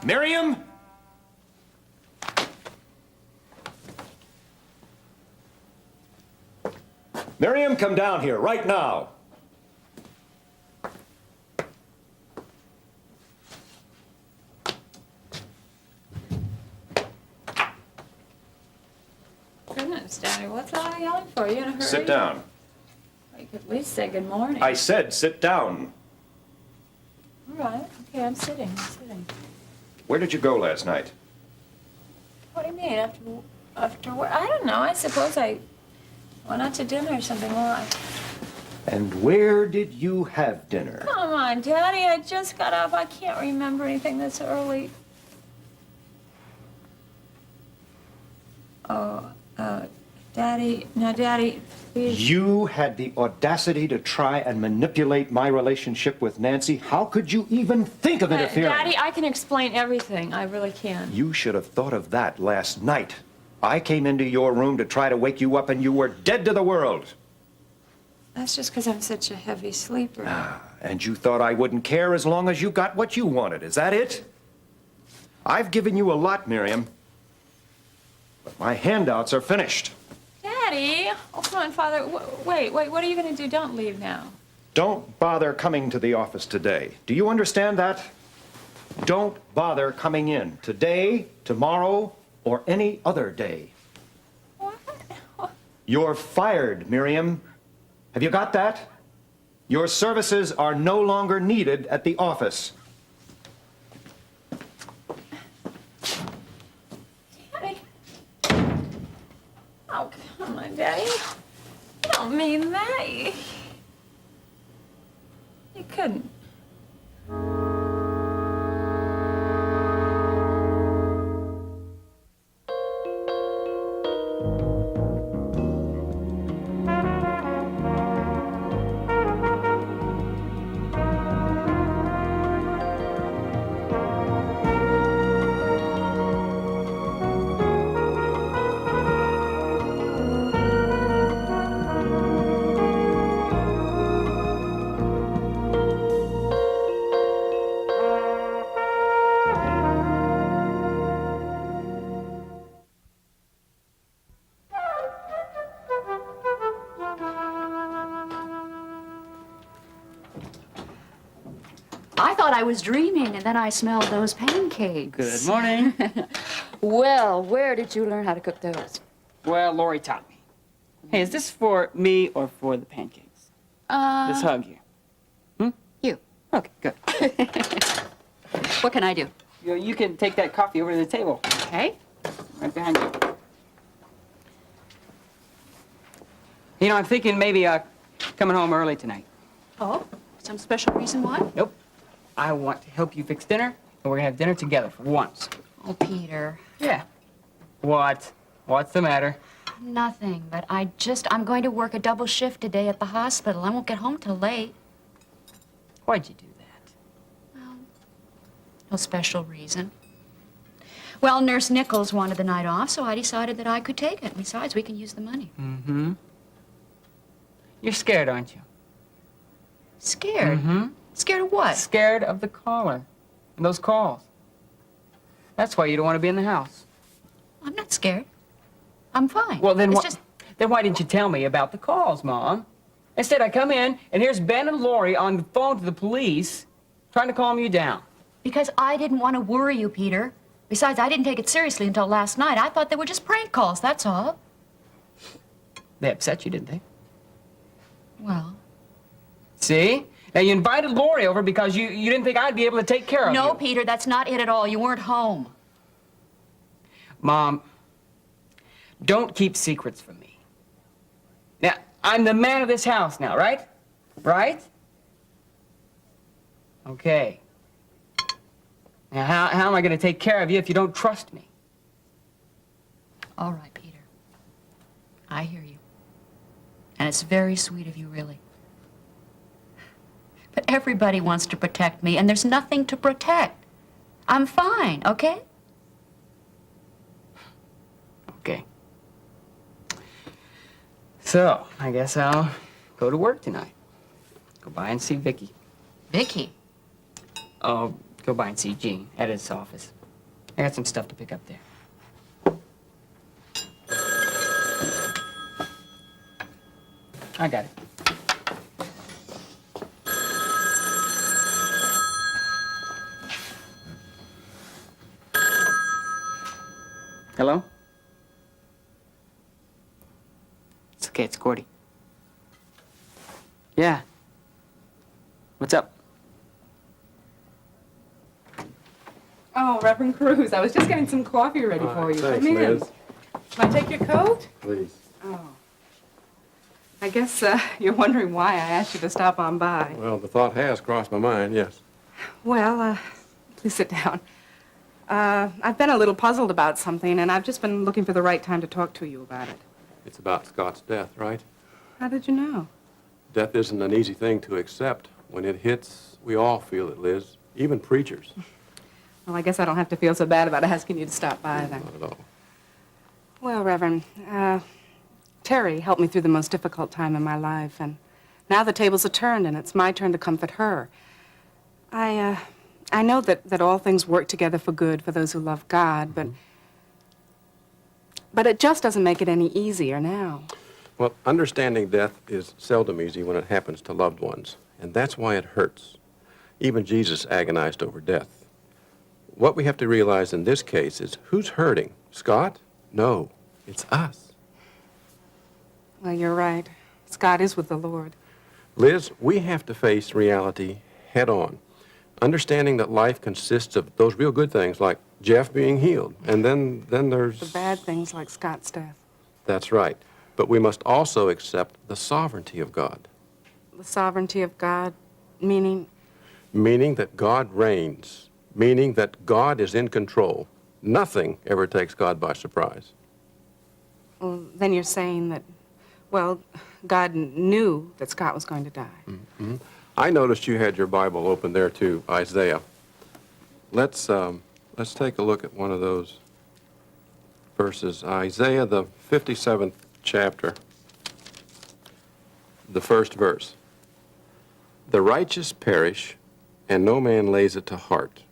Miriam? Miriam, come down here right now. Goodness, Daddy, what's all the yelling for? Are you in a hurry? Sit down. You could at least say good morning. I said sit down. All right. Okay, I'm sitting. Where did you go last night? What do you mean? After work? I don't know. I suppose I went out to dinner or something. Why? And where did you have dinner? Come on, Daddy. I just got up. I can't remember anything this early. Oh, Daddy. No, Daddy, please. You had the audacity to try and manipulate my relationship with Nancy. How could you even think of interfering? Daddy, I can explain everything. I really can. You should have thought of that last night. I came into your room to try to wake you up and you were dead to the world. That's just because I'm such a heavy sleeper. And you thought I wouldn't care as long as you got what you wanted. Is that it? I've given you a lot, Miriam. But my handouts are finished. Daddy! Oh, come on, Father. Wait, what are you going to do? Don't leave now. Don't bother coming to the office today. Do you understand that? Don't bother coming in today, tomorrow, or any other day. What? You're fired, Miriam. Have you got that? Your services are no longer needed at the office. Daddy. Oh, come on, Daddy. You don't mean that. You couldn't. I thought I was dreaming, and then I smelled those pancakes. Good morning. Well, where did you learn how to cook those? Well, Lori taught me. Hey, is this for me or for the pancakes? This hug here. You. Okay, good. What can I do? You can take that coffee over to the table, Okay. right behind you. You know, I'm thinking maybe coming home early tonight. Oh, some special reason why? Nope. I want to help you fix dinner, and we're gonna have dinner together for once. Oh, Peter. Yeah. What? What's the matter? Nothing, but I'm going to work a double shift today at the hospital. I won't get home till late. Why'd you do that? Well, no special reason. Well, Nurse Nichols wanted the night off, so I decided that I could take it. Besides, we can use the money. Mm-hmm. You're scared, aren't you? Scared? Mm-hmm. Scared of what? Scared of the caller and those calls. That's why you don't want to be in the house. I'm not scared. I'm fine. Well, then, It's then why didn't you tell me about the calls, Mom? Instead, I come in, and here's Ben and Lori on the phone to the police, trying to calm you down. Because I didn't want to worry you, Peter. Besides, I didn't take it seriously until last night. I thought they were just prank calls, that's all. They upset you, didn't they? Well... See? Now, you invited Lori over because you didn't think I'd be able to take care of you. No, Peter, that's not it at all. You weren't home. Mom, don't keep secrets from me. Now, I'm the man of this house now, right? Right? Okay. Now, how am I going to take care of you if you don't trust me? All right, Peter. I hear you. And it's very sweet of you, really. But everybody wants to protect me, and there's nothing to protect. I'm fine, okay? Okay. So, I guess I'll go to work tonight. Go by and see Vicky. Vicky. Oh, go by and see Gene at his office. I got some stuff to pick up there. I got it. Hello? It's okay, it's Gordy. Yeah. What's up? Oh, Reverend Cruz, I was just getting some coffee ready for you. Thanks, Come in. Liz. Can I take your coat? Please. Oh. I guess you're wondering why I asked you to stop on by. Well, the thought has crossed my mind, yes. Well, please sit down. I've been a little puzzled about something, and I've just been looking for the right time to talk to you about it. It's about Scott's death, right? How did you know? Death isn't an easy thing to accept. When it hits, we all feel it, Liz. Even preachers. Well, I guess I don't have to feel so bad about asking you to stop by then. Not at all. Well, Reverend, Terry helped me through the most difficult time in my life, and now the tables are turned, and it's my turn to comfort her. I know that all things work together for good for those who love God, but it just doesn't make it any easier now. Well, understanding death is seldom easy when it happens to loved ones, and that's why it hurts. Even Jesus agonized over death. What we have to realize in this case is who's hurting? Scott? No, it's us. Well, you're right. Scott is with the Lord. Liz, we have to face reality head on, understanding that life consists of those real good things like Jeff being healed, and then there's... The bad things like Scott's death. That's right. But we must also accept the sovereignty of God. The sovereignty of God, meaning? Meaning that God reigns, meaning that God is in control. Nothing ever takes God by surprise. Well, then you're saying that, well, God knew that Scott was going to die. Mm-hmm. I noticed you had your Bible open there too, Isaiah. Let's take a look at one of those verses. Isaiah, the 57th chapter, the first verse. The righteous perish, and no man lays it to heart.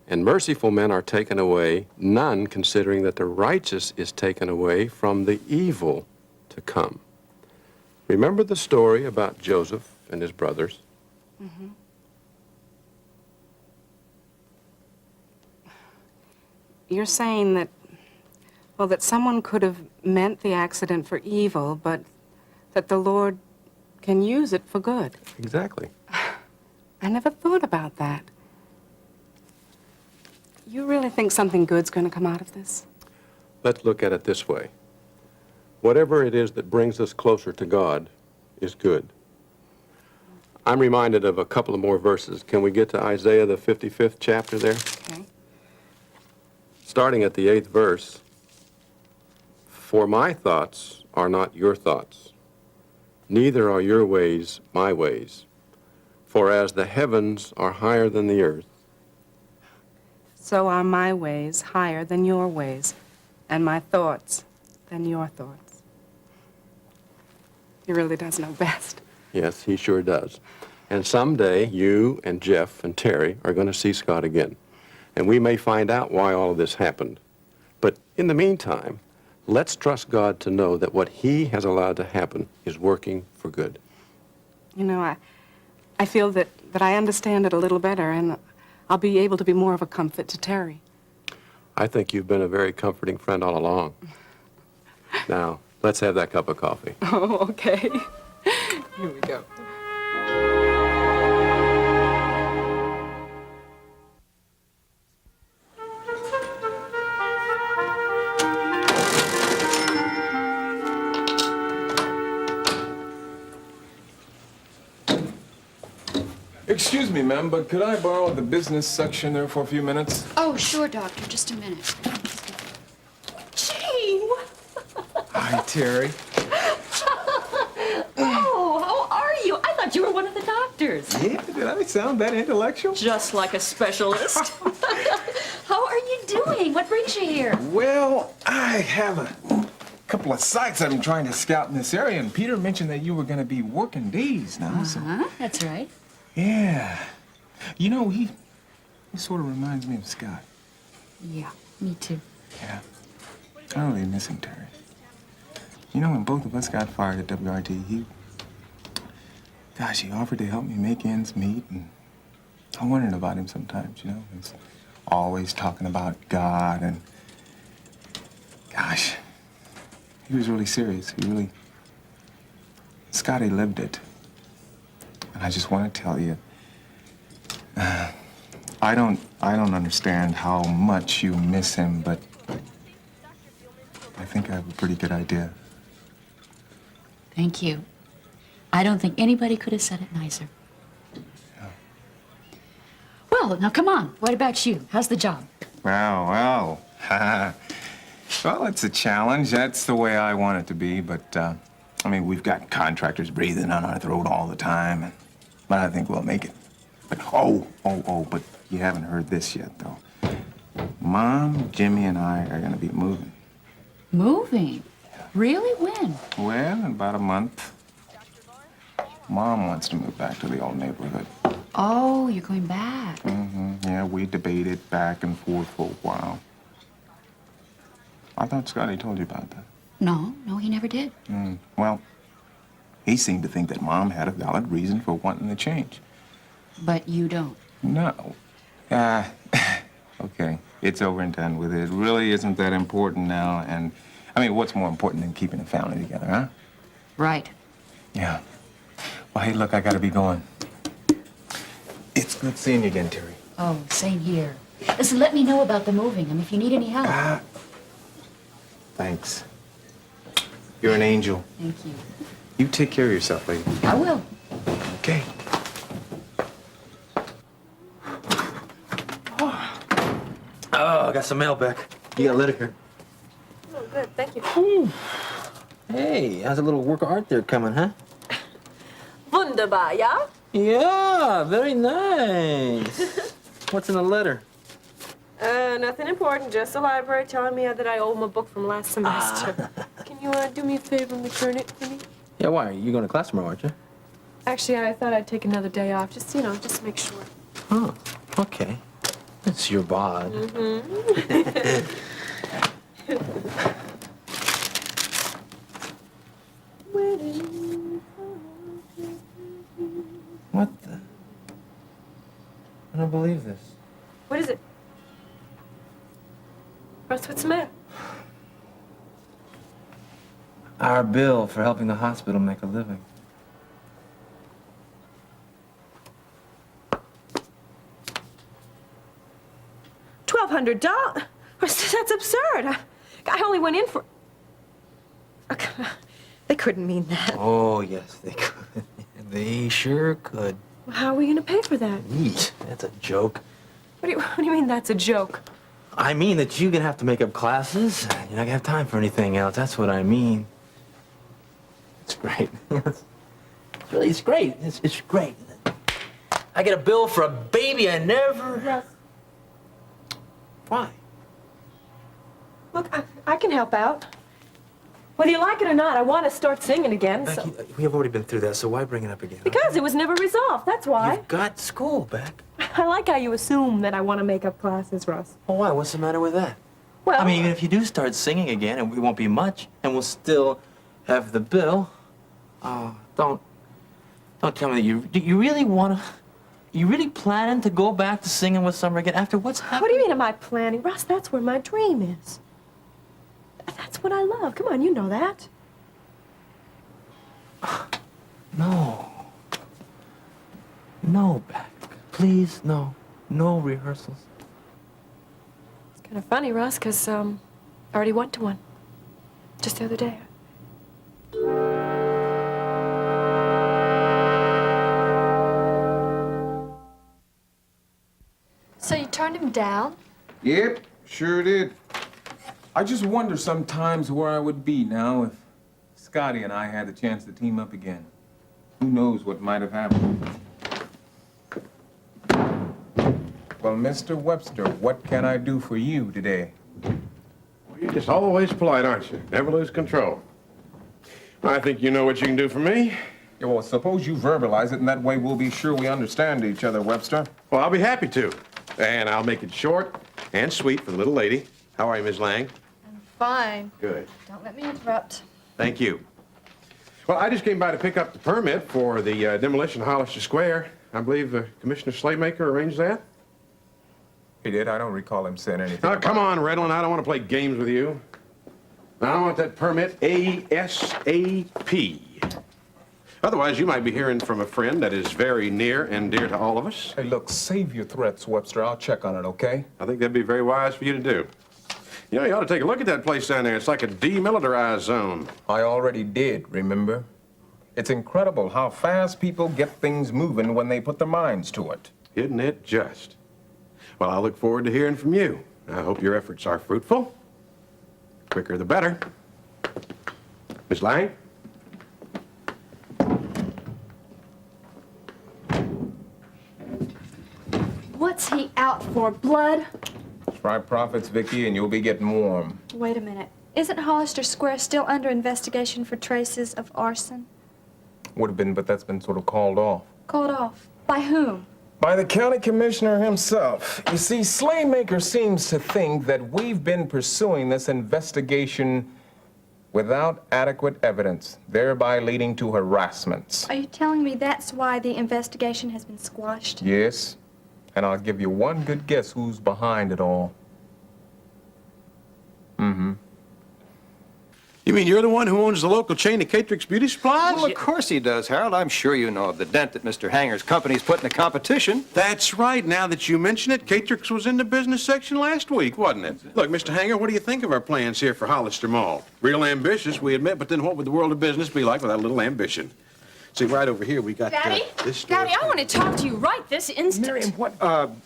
And merciful men are taken away, none considering that the righteous is taken away from the evil to come. Remember the story about Joseph and his brothers? Mm-hmm. You're saying that, well, that someone could have meant the accident for evil, but that the Lord can use it for good. Exactly. I never thought about that. You really think something good's going to come out of this? Let's look at it this way. Whatever it is that brings us closer to God is good. I'm reminded of a couple of more verses. Can we get to Isaiah, the 55th chapter there? Okay. Starting at the 8th verse. For my thoughts are not your thoughts, neither are your ways my ways. For as the heavens are higher than the earth, So are my ways higher than your ways, and my thoughts than your thoughts. He really does know best. yes, he sure does. And someday you and Jeff and Terry are going to see Scott again. And we may find out why all of this happened. But in the meantime, let's trust God to know that what he has allowed to happen is working for good. You know, I feel that I understand it a little better, and I'll be able to be more of a comfort to Terry. I think you've been a very comforting friend all along. Now, let's have that cup of coffee. Oh, okay. Here we go. Excuse me, ma'am, but could I borrow the business section there for a few minutes? Oh, sure, Doctor. Just a minute. Gee, Hi, Terry. Oh, how are you? I thought you were one of the doctors. Yeah, did I sound that intellectual? Just like a specialist. How are you doing? What brings you here? Well, I have a couple of sites I'm trying to scout in this area, and Peter mentioned that you were going to be working days now, so... That's right. Yeah. You know, he sort of reminds me of Scott. Yeah. Me too. Yeah. I really miss him, Terry. You know, when both of us got fired at WRT, gosh, he offered to help me make ends meet, and I wondered about him sometimes, you know. He's always talking about God, and gosh, he was really serious. Scotty lived it. And I just want to tell you, I don't understand how much you miss him, but I think I have a pretty good idea. Thank you. I don't think anybody could have said it nicer. Yeah. Well, now come on. What about you? How's the job? Well. Well, it's a challenge. That's the way I want it to be, but, I mean, we've got contractors breathing down our throat all the time, but I think we'll make it. But, but you haven't heard this yet, though. Mom, Jimmy, and I are gonna be moving. Moving? Really? When? Well, in about a month. Mom wants to move back to the old neighborhood. Oh, you're going back. Yeah, we debated back and forth for a while. I thought Scotty told you about that. No, he never did. Well, he seemed to think that Mom had a valid reason for wanting to change. But you don't. No. Okay, it's over and done with. It really isn't that important now, and, I mean, what's more important than keeping a family together, huh? Right. Yeah. Well, hey, look, I gotta be going. It's good seeing you again, Terry. Oh, same here. Listen, let me know about the moving and if you need any help. Thanks. You're an angel. Thank you. You take care of yourself, lady. I will. Okay. Oh, I got some mail back. You got a letter here. Oh, good. Thank you. Hey, how's a little work of art there coming, huh? Wunderbar, yeah? Yeah, very nice. What's in the letter? Nothing important. Just the library telling me that I owe them a book from last semester. Can you do me a favor and return it for me? Yeah, why? You going to class tomorrow, aren't you? Actually, I thought I'd take another day off. Just to make sure. Oh, okay. It's your bod. What the? I don't believe this. What is it? Russ, what's the matter? Our bill for helping the hospital make a living. $1,200? That's absurd. I only went in for... They couldn't mean that. Oh, yes, they could. They sure could. How are we going to pay for that? Yeesh, that's a joke. What do you mean that's a joke? I mean that you're gonna have to make up classes. You're not gonna have time for anything else. That's what I mean. It's great. It's great. It's great. I get a bill for a baby I never... Russ. Why? Look, I can help out. Whether you like it or not, I want to start singing again, so... Becky, we have already been through that, so why bring it up again? Because it was never resolved, that's why. You've got school, Beck. I like how you assume that I want to make up classes, Russ. Well, why? What's the matter with that? Well... I mean, even if you do start singing again, and it won't be much, and we'll still have the bill, don't tell me that you really want to... You really planning to go back to singing with Summer again after what's happened? What do you mean am I planning? Russ, that's where my dream is. That's what I love. Come on, you know that. No. No, Beck. Please, no. No rehearsals. It's kind of funny, Russ, because I already went to one. Just the other day. So you turned him down? Yep, sure did. I just wonder sometimes where I would be now if Scotty and I had the chance to team up again. Who knows what might have happened. Well, Mr. Webster, what can I do for you today? Well, you're just always polite, aren't you? Never lose control. I think you know what you can do for me. Yeah, well, suppose you verbalize it, and that way we'll be sure we understand each other, Webster. Well, I'll be happy to. And I'll make it short and sweet for the little lady. How are you, Ms. Lang? I'm fine. Good. Don't let me interrupt. Thank you. Well, I just came by to pick up the permit for the demolition of Hollister Square. I believe Commissioner Slaymaker arranged that. He did? I don't recall him saying anything. Oh, come on, Redlin. I don't want to play games with you. I want that permit ASAP. Otherwise, you might be hearing from a friend that is very near and dear to all of us. Hey, look, save your threats, Webster. I'll check on it, okay? I think that'd be very wise for you to do. You know, you ought to take a look at that place down there. It's like a demilitarized zone. I already did, remember? It's incredible how fast people get things moving when they put their minds to it. Isn't it just? Well, I look forward to hearing from you. I hope your efforts are fruitful. Quicker the better. Miss Lang? What's he out for? Blood? Try profits, Vicky, and you'll be getting warm. Wait a minute. Isn't Hollister Square still under investigation for traces of arson? Would have been, but that's been sort of called off. Called off. By whom? By the county commissioner himself. You see, Slaymaker seems to think that we've been pursuing this investigation without adequate evidence, thereby leading to harassments. Are you telling me that's why the investigation has been squashed? Yes, and I'll give you one good guess who's behind it all. Mm-hmm. You mean you're the one who owns the local chain of Catrix Beauty Supplies? Well, of course he does, Harold. I'm sure you know of the dent that Mr. Hanger's company's put in the competition. That's right. Now that you mention it, Catrix was in the business section last week, wasn't it? Look, Mr. Hanger, what do you think of our plans here for Hollister Mall? Real ambitious, we admit, but then what would the world of business be like without a little ambition? See, right over here, we got Daddy? this store. Daddy, I want to talk to you right this instant. Miriam, what?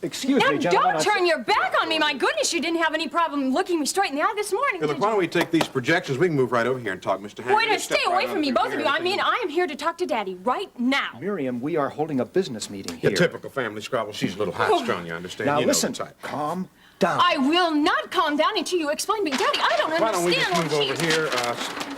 Excuse Now, me, gentlemen. don't turn your back on me. My goodness, you didn't have any problem looking me straight in the eye this morning, Hey, look, did why you? don't we take these projections? We can move right over here and talk, Mr. Hanger. Wait a minute, Just step stay away right from on me, through both of here. you. I mean, I am here to talk to Daddy right now. Miriam, we are holding a business meeting here. Your typical family squabble. She's a little high-strung, you understand? Now You know listen, the type. calm down. I will not calm down until you explain to me. Daddy, I don't Why don't we just understand move what over she... here?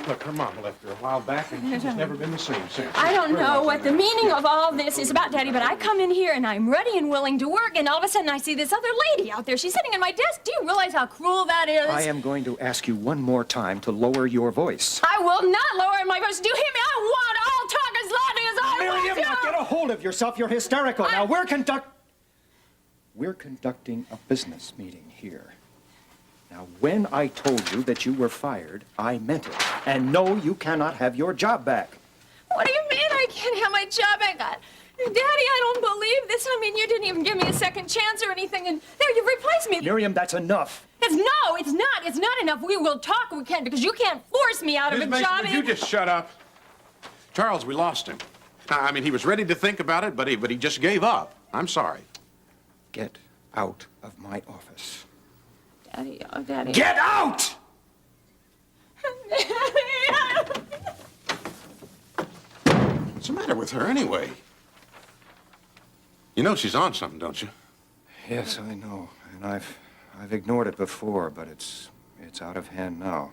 Look, her mom left her a while back, and she's never been the same since. I don't know what the meaning of all this is about, Daddy, but I come in here and I'm ready and willing to work, and all of a sudden I see this other lady out there. She's sitting at my desk. Do you realize how cruel that is? I am going to ask you one more time to lower your voice. I will not lower my voice. Do you hear me? I want all talk as loudly as I Miriam, want now to. get a hold of yourself. You're hysterical. Now, we're conducting a business meeting here. Now, when I told you that you were fired, I meant it. And no, you cannot have your job back. What do you mean I can't have my job back? Daddy, I don't believe this. I mean, you didn't even give me a second chance or anything, and there, you've replaced me. Miriam, that's enough. No, it's not. It's not enough. We will talk. We can, because you can't force me out of Ms. a Mason, job. would you just shut up? Charles, we lost him. I mean, he was ready to think about it, but he just gave up. I'm sorry. Get out of my office. Daddy, oh, Daddy. Get out! What's the matter with her, anyway? You know she's on something, don't you? Yes, I know. And I've ignored it before, but it's out of hand now.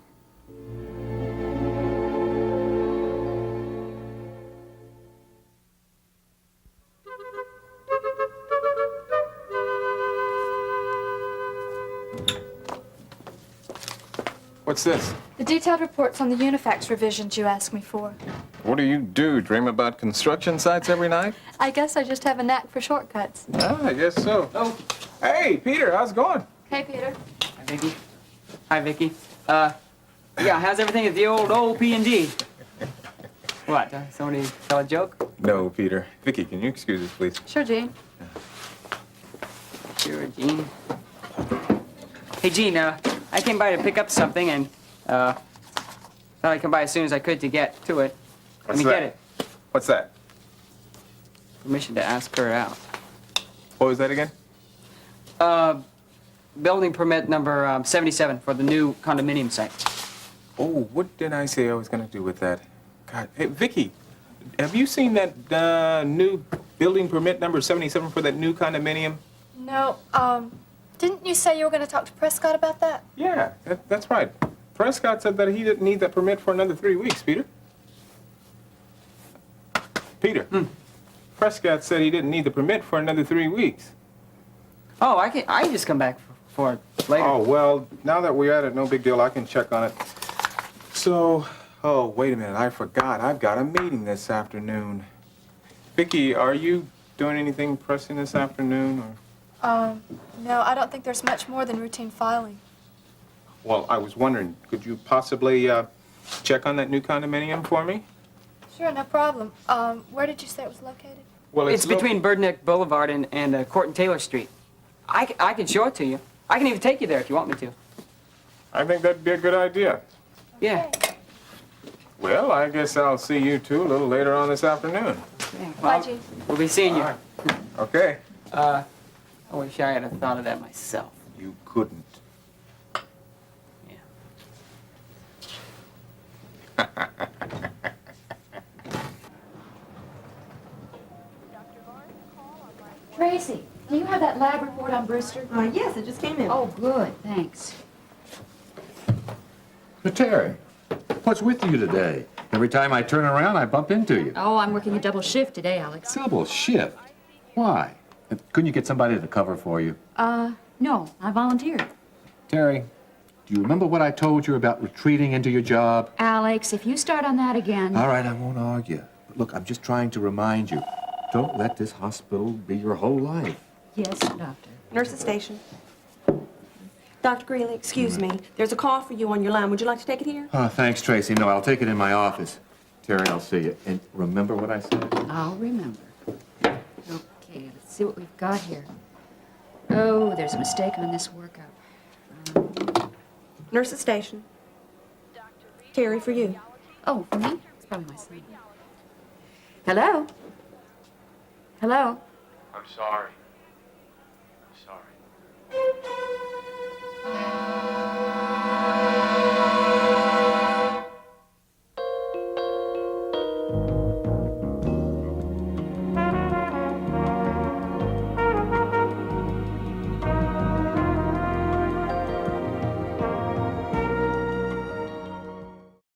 What's this? The detailed reports on the Unifax revisions you asked me for. What do you do? Dream about construction sites every night? I guess I just have a knack for shortcuts. Ah, I guess so. Oh, hey, Peter, how's it going? Hey, Peter. Hi, Vicky. Hi, Vicky. Yeah, how's everything at the old P&D? What, somebody tell a joke? No, Peter. Vicky, can you excuse us, please? Sure, Gene. Sure, Gene. Hey, Gene, I came by to pick up something and, thought I'd come by as soon as I could to get to it. Let me get it. What's that? Permission to ask her out. What was that again? Building permit number 77 for the new condominium site. Oh, what did I say I was going to do with that? God, hey, Vicky, have you seen that new building permit number 77 for that new condominium? No, didn't you say you were going to talk to Prescott about that? Yeah, that's right. Prescott said that he didn't need that permit for another 3 weeks, Peter. Peter, Prescott said he didn't need the permit for another 3 weeks. Oh, I can just come back for it. later. Oh, well, now that we're at it, no big deal. I can check on it. So, oh, wait a minute. I forgot. I've got a meeting this afternoon. Vicki, are you doing anything pressing this afternoon? Or? No, I don't think there's much more than routine filing. Well, I was wondering, could you possibly check on that new condominium for me? Sure, no problem. Where did you say it was located? Well, It's between Birdneck Boulevard and Court and Taylor Street. I can show it to you. I can even take you there if you want me to. I think that'd be a good idea. Yeah. Well, I guess I'll see you two a little later on this afternoon. Okay, Bye, well, Gene. we'll be seeing you. All right. Okay. I wish I had thought of that myself. You couldn't. Yeah. Tracy, do you have that lab report on Brewster? Yes, it just came in. Oh, good, thanks. But Terry, what's with you today? Every time I turn around, I bump into you. Oh, I'm working a double shift today, Alex. Double shift? Why? Couldn't you get somebody to cover for you? No, I volunteered. Terry, do you remember what I told you about retreating into your job? Alex, if you start on that again... All right, I won't argue. But look, I'm just trying to remind you. Don't let this hospital be your whole life. Yes, doctor. Nurse's station. Dr. Greeley, excuse me. There's a call for you on your line. Would you like to take it here? Oh, thanks, Tracy. No, I'll take it in my office. Terry, I'll see you. And remember what I said? I'll remember. Okay, let's see what we've got here. Oh, there's a mistake on this workup. Nurse's station. Terry, for you. Oh, for me? It's probably my son. Hello? Hello? I'm sorry. I'm sorry.